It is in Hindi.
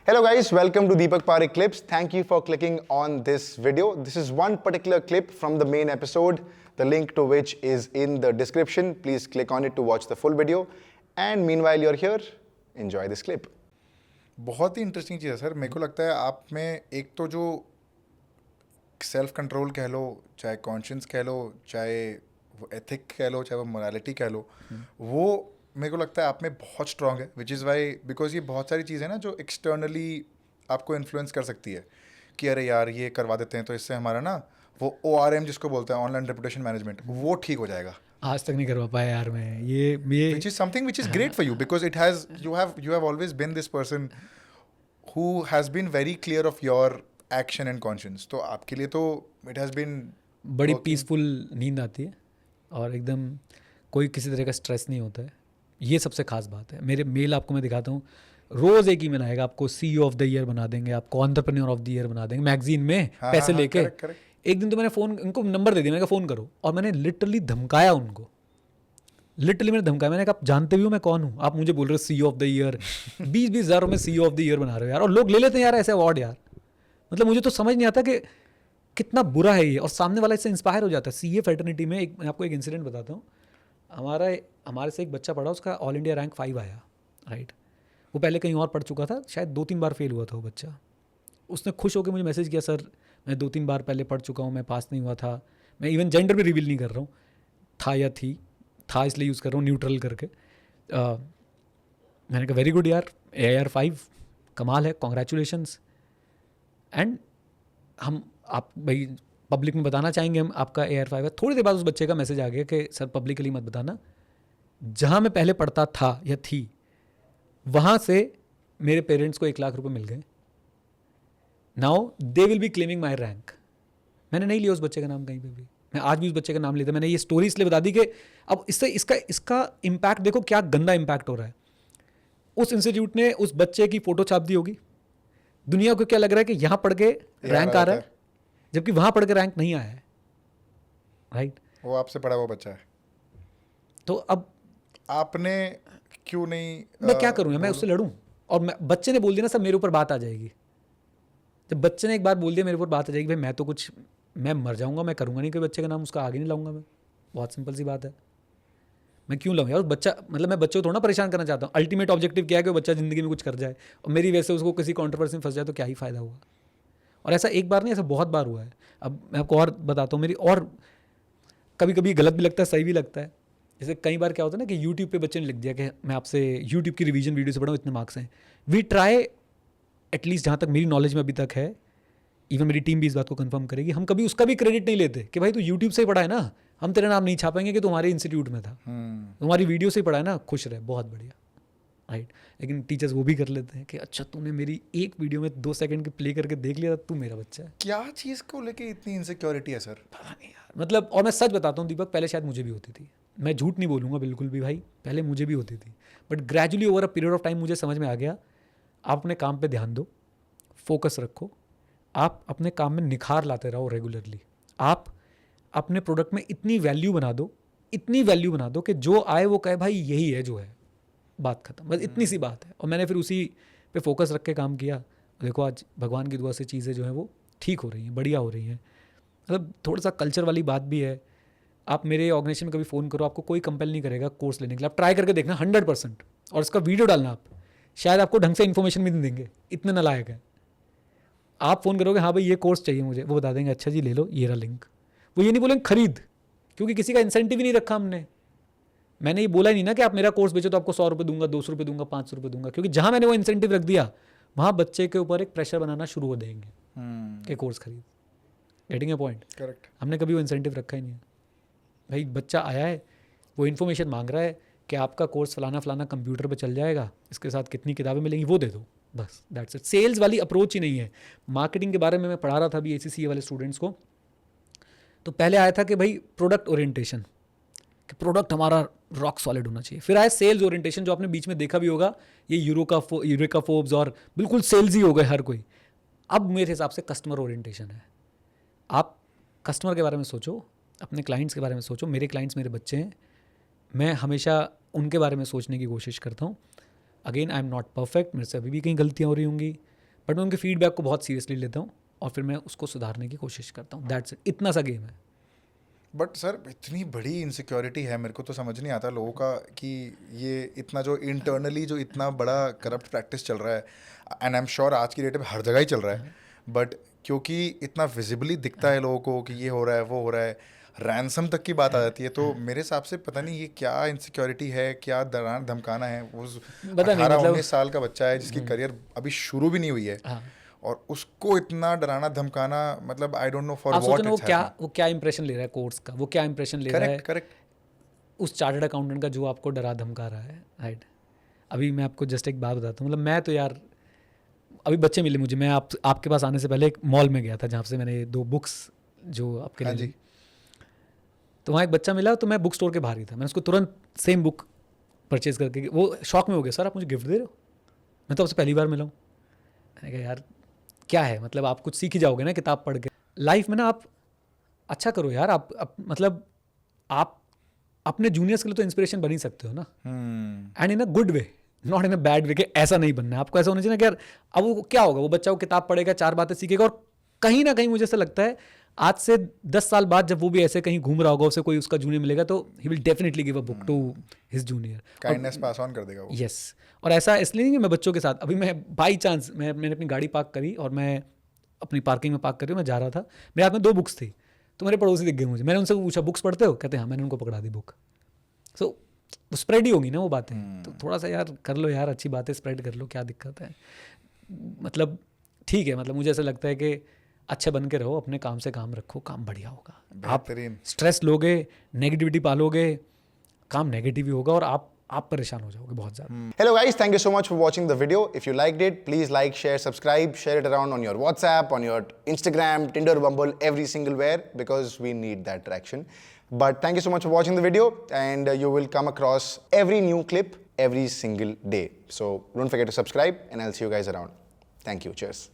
Hello guys, welcome to Deepak Parekh Clips. Thank you for clicking on this video. This is one particular clip from the main episode, the link to which is in the description. Please click on it to watch the full video. And meanwhile you're here, enjoy this clip. बहुत ही इंटरेस्टिंग चीज़ है सर. मेरे को लगता है आप में एक तो जो सेल्फ कंट्रोल कह लो, चाहे कॉन्शियंस कह लो, चाहे वो एथिक कह लो, चाहे वो मोरालिटी कह लो, वो मेरे को लगता है आप में बहुत स्ट्रांग है. विच इज़ वाई बिकॉज ये बहुत सारी चीज़ें ना जो एक्सटर्नली आपको इन्फ्लुएंस कर सकती है कि अरे यार ये करवा देते हैं तो इससे हमारा ना वो ORM जिसको बोलते हैं ऑनलाइन रेपुटेशन मैनेजमेंट, वो ठीक हो जाएगा. आज तक नहीं करवा पाया यार मैं ये which is something which is great for you because it has you have always been this person who has been very clear of your action and conscience. तो आपके लिए तो it has been बड़ी पीसफुल नींद आती है और एकदम कोई किसी तरह का स्ट्रेस नहीं होता है. ये सबसे खास बात है. मेरे मेल आपको मैं दिखाता हूँ, रोज़ एक ईमेल आएगा, आपको CEO ऑफ द ईयर बना देंगे, आपको एंटरप्रेन्योर ऑफ द ईयर बना देंगे मैगजीन में पैसे लेके. एक दिन तो मैंने फ़ोन इनको नंबर दे दिया, मैंने कहा फ़ोन करो, और मैंने लिटरली धमकाया उनको. मैंने धमकाया, मैंने कहा आप जानते भी हो मैं कौन हूँ, आप मुझे बोल रहे हो CEO ऑफ द ईयर, 20-20 हज़ार में CEO ऑफ द ईयर बना रहे हो यार, और लोग ले लेते हैं यार ऐसे अवार्ड यार. मतलब मुझे तो समझ नहीं आता कि कितना बुरा है ये, और सामने वाला इससे इंस्पायर हो जाता है. CA फैटर्निटी में मैं आपको एक इंसिडेंट बताता हूँ. हमारे से एक बच्चा पढ़ा, उसका ऑल इंडिया रैंक 5 आया, राइट. वो पहले कहीं और पढ़ चुका था, शायद 2-3 बार फेल हुआ था वो बच्चा. उसने खुश होकर मुझे मैसेज किया, सर मैं 2-3 बार पहले पढ़ चुका हूँ, मैं पास नहीं हुआ था. मैं इवन जेंडर भी रिवील नहीं कर रहा हूँ, था या थी, था इसलिए यूज़ कर रहा हूँ न्यूट्रल करके. मैंने कहा वेरी गुड यार, AIR 5 कमाल है, कॉन्ग्रेचुलेशंस. एंड आप भाई पब्लिक में बताना चाहेंगे हम आपका AIR 5 है. थोड़ी देर बाद उस बच्चे का मैसेज आ गया कि सर पब्लिकली मत बताना, जहाँ मैं पहले पढ़ता था या थी वहाँ से मेरे पेरेंट्स को 1 लाख रुपए मिल गए. Now they will be claiming my rank. मैंने नहीं लिया उस बच्चे का नाम कहीं पे भी, मैं आज भी उस बच्चे का नाम लेता. मैंने ये स्टोरी इसलिए बता दी कि अब इससे इसका इम्पैक्ट देखो, क्या गंदा इम्पैक्ट हो रहा है. उस इंस्टीट्यूट ने उस बच्चे की फ़ोटो छाप दी होगी, दुनिया को क्या लग रहा है कि यहाँ पढ़ के रैंक आ रहा है, जबकि वहाँ पढ़ के रैंक नहीं आया है, राइट. वो आपसे पढ़ा हुआ बच्चा है. तो अब आपने क्यों नहीं मैं क्या करूँ, मैं उससे लड़ूँ? और बच्चे ने बोल दिया ना सर मेरे ऊपर बात आ जाएगी. जब बच्चे ने एक बार बोल दिया मेरे ऊपर बात आ जाएगी, भाई मैं मर जाऊँगा, मैं करूँगा नहीं कोई बच्चे का नाम उसका आगे नहीं लाऊंगा मैं. बहुत सिंपल सी बात है. मैं क्यों लाऊँ यार उस बच्चा, मतलब मैं बच्चे को थोड़ा ना परेशान करना चाहता हूँ. अल्टीमेट ऑब्जेक्टिव क्या है कि वो बच्चा ज़िंदगी में कुछ कर जाए, और मेरी वजह से उसको किसी कॉन्ट्रोवर्सी में फंस जाए तो क्या ही फ़ायदा हुआ. और ऐसा एक बार नहीं, ऐसा बहुत बार हुआ है. अब मैं आपको और बताता हूँ मेरी, और कभी कभी गलत भी लगता है, सही भी लगता है. जैसे कई बार क्या होता है ना कि YouTube पे बच्चे ने लिख दिया कि मैं आपसे YouTube की रिवीजन वीडियो से पढ़ा हूँ, इतने मार्क्स हैं. वी ट्राई, एटलीस्ट जहाँ तक मेरी नॉलेज में अभी तक है, इवन मेरी टीम भी इस बात को कंफर्म करेगी, हम कभी उसका भी क्रेडिट नहीं लेते कि भाई तू YouTube से ही पढ़ा है ना, हम तेरा नाम नहीं छापेंगे कि तुम्हारे इंस्टीट्यूट में था, तुम्हारी वीडियो से ही पढ़ा है ना, खुश रहे, बहुत बढ़िया, राइट. लेकिन टीचर्स वो भी कर लेते हैं कि अच्छा तूने मेरी एक वीडियो में 2 सेकंड की प्ले करके देख लिया, तू मेरा बच्चा है. क्या चीज़ को लेके इतनी इनसिक्योरिटी है सर? पता नहीं यार, मतलब. और मैं सच बताता हूँ दीपक, पहले शायद मुझे भी होती थी, मैं झूठ नहीं बोलूँगा बिल्कुल भी भाई, पहले मुझे भी होती थी. But gradually over a period of time मुझे समझ में आ गया, आप अपने काम पे ध्यान दो, फोकस रखो, आप अपने काम में निखार लाते रहो रेगुलरली. आप अपने प्रोडक्ट में इतनी वैल्यू बना दो कि जो आए वो कहे भाई यही है जो है, बात खत्म. बस इतनी सी बात है. और मैंने फिर उसी पे फोकस रख के काम किया. देखो आज भगवान की दुआ से चीज़ें जो हैं वो ठीक हो रही हैं, बढ़िया हो रही हैं. मतलब थोड़ा सा कल्चर वाली बात भी है. आप मेरे ऑर्गेनाइजेशन में कभी फ़ोन करो, आपको कोई कंपेल नहीं करेगा कोर्स लेने के लिए. आप ट्राई करके देखना 100%, और इसका वीडियो डालना. आप शायद आपको ढंग से इन्फॉर्मेशन भी नहीं देंगे, इतने नालायक है. आप फ़ोन करोगे हाँ भाई ये कोर्स चाहिए मुझे, वो बता देंगे अच्छा जी ले लो, ये रहा लिंक. वो ये नहीं बोलेंगे खरीद, क्योंकि किसी का इंसेंटिव ही नहीं रखा हमने. मैंने ये बोला ही नहीं ना कि आप मेरा कोर्स बेचो तो आपको 100 रुपये दूंगा, 200 रुपये दूंगा, 500 रुपये दूंगा, क्योंकि जहाँ मैंने वो इंसेंटिव रख दिया वहाँ बच्चे के ऊपर एक प्रेशर बनाना शुरू हो देंगे कि कोर्स खरीद. Getting a point? करेक्ट. हमने कभी वो इंसेंटिव रखा ही नहीं है. भाई बच्चा आया है, वो इन्फॉर्मेशन मांग रहा है कि आपका कोर्स फलाना कंप्यूटर पे चल जाएगा, इसके साथ कितनी किताबें मिलेंगी, वो दे दो, बस दैट्स इट. सेल्स वाली अप्रोच ही नहीं है. मार्केटिंग के बारे में मैं पढ़ा रहा था अभी ACCA वाले स्टूडेंट्स को, तो पहले आया था कि भाई प्रोडक्ट ओरिएंटेशन, कि प्रोडक्ट हमारा रॉक सॉलिड होना चाहिए. फिर आया सेल्स ओरिएंटेशन, जो आपने बीच में देखा भी होगा, ये यूरेका फोर्ब्स और बिल्कुल सेल्स ही हो गए हर कोई. अब मेरे हिसाब से कस्टमर ओरिएंटेशन है. आप कस्टमर के बारे में सोचो, अपने क्लाइंट्स के बारे में सोचो. मेरे क्लाइंट्स मेरे बच्चे हैं, मैं हमेशा उनके बारे में सोचने की कोशिश करता हूँ. Again I am not perfect, मेरे से अभी भी कहीं गलतियाँ हो रही होंगी, बट मैं उनके फीडबैक को बहुत सीरियसली लेता हूँ और फिर मैं उसको सुधारने की कोशिश करता हूँ. That's it. इतना सा गेम है. बट सर इतनी बड़ी इनसिक्योरिटी है, मेरे को तो समझ नहीं आता लोगों का कि ये इतना जो इंटरनली जो इतना बड़ा करप्ट प्रैक्टिस चल रहा है, एंड आई एम श्योर आज की डेट में हर जगह ही चल रहा है, बट क्योंकि इतना विजिबली दिखता है लोगों को कि ये हो रहा है वो हो रहा है, रैंसम तक की बात आ जाती है, तो मेरे हिसाब से पता नहीं ये क्या इनसिक्योरिटी है, क्या डराना धमकाना है. वो पता नहीं, 18-19 मतलब साल का बच्चा है जिसकी करियर अभी शुरू भी नहीं हुई है, हाँ. और उसको इतना डराना धमकाना, मतलब आई डोंट नो फॉर आप व्हाट सोचो ना इट्स वो क्या इंप्रेशन ले रहा है कोर्स का, वो क्या इंप्रेशन ले रहा है करेक्ट करेक्ट. उस चार्टर्ड अकाउंटेंट का जो आपको डरा धमका रहा है. राइट. अभी मैं आपको जस्ट एक बात बताता हूँ. मतलब मैं तो यार अभी बच्चे मिले मुझे, मैं आपके पास आने से पहले एक मॉल में गया था जहाँ से मैंने 2 बुक्स जो आपके हाँ लिए जी. ली. तो वहाँ एक बच्चा मिला, तो मैं बुक स्टोर के बाहर ही था. मैंने उसको तुरंत सेम बुक परचेज करके, वो शॉक में हो गया, सर आप मुझे गिफ्ट दे रहे हो, मैं तो आपसे पहली बार मिला हूँ. मैंने कहा यार क्या है, मतलब आप कुछ सीख ही जाओगे ना किताब पढ़ के. लाइफ में ना आप अच्छा करो यार. आप मतलब आप अपने जूनियर्स के लिए तो इंस्पिरेशन बन ही सकते हो ना, and in a good way, not in a bad way कि ऐसा नहीं बनना है आपको. ऐसा होना चाहिए ना कि यार अब वो क्या होगा, वो बच्चा वो किताब पढ़ेगा, 4 बातें सीखेगा, और कहीं ना कहीं मुझे ऐसा लगता है आज से 10 साल बाद जब वो भी ऐसे कहीं घूम रहा होगा, उसे कोई उसका जूनियर मिलेगा, तो he will definitely give a book to his junior. Kindness pass on कर देगा वो. यस. और ऐसा इसलिए नहीं कि मैं बच्चों के साथ, अभी मैं बाई चांस मैंने अपनी गाड़ी पार्क करी और मैं अपनी पार्किंग में पार्क करी, मैं जा रहा था, मेरे हाथ में 2 बुक्स थी, तो मेरे पड़ोसी दिख गए मुझे. मैंने उनसे पूछा बुक्स पढ़ते हो, कहते हैं हाँ. मैंने उनको पकड़ा दी बुक. सो वो स्प्रेड ही होगी ना वो बातें. तो थोड़ा सा यार कर लो यार, अच्छी बातें स्प्रेड कर लो, क्या दिक्कत है. मतलब ठीक है, मतलब मुझे ऐसा लगता है कि अच्छे बन के रहो, अपने काम से काम रखो, काम बढ़िया होगा. आप बेहतरीन. स्ट्रेस लोगे, नेगेटिविटी पालोगे, काम नेगेटिव ही होगा और आप परेशान हो जाओगे बहुत ज़्यादा. Hello guys, thank you so much for watching the video. If you liked it, please like, share, subscribe, share it around on your WhatsApp, on your Instagram, Tinder, Bumble, every single where, because we need that traction. But thank you so much for watching the video, and you will come across every new clip every single day. So don't forget to subscribe, and I'll see you guys around. Thank you. Cheers.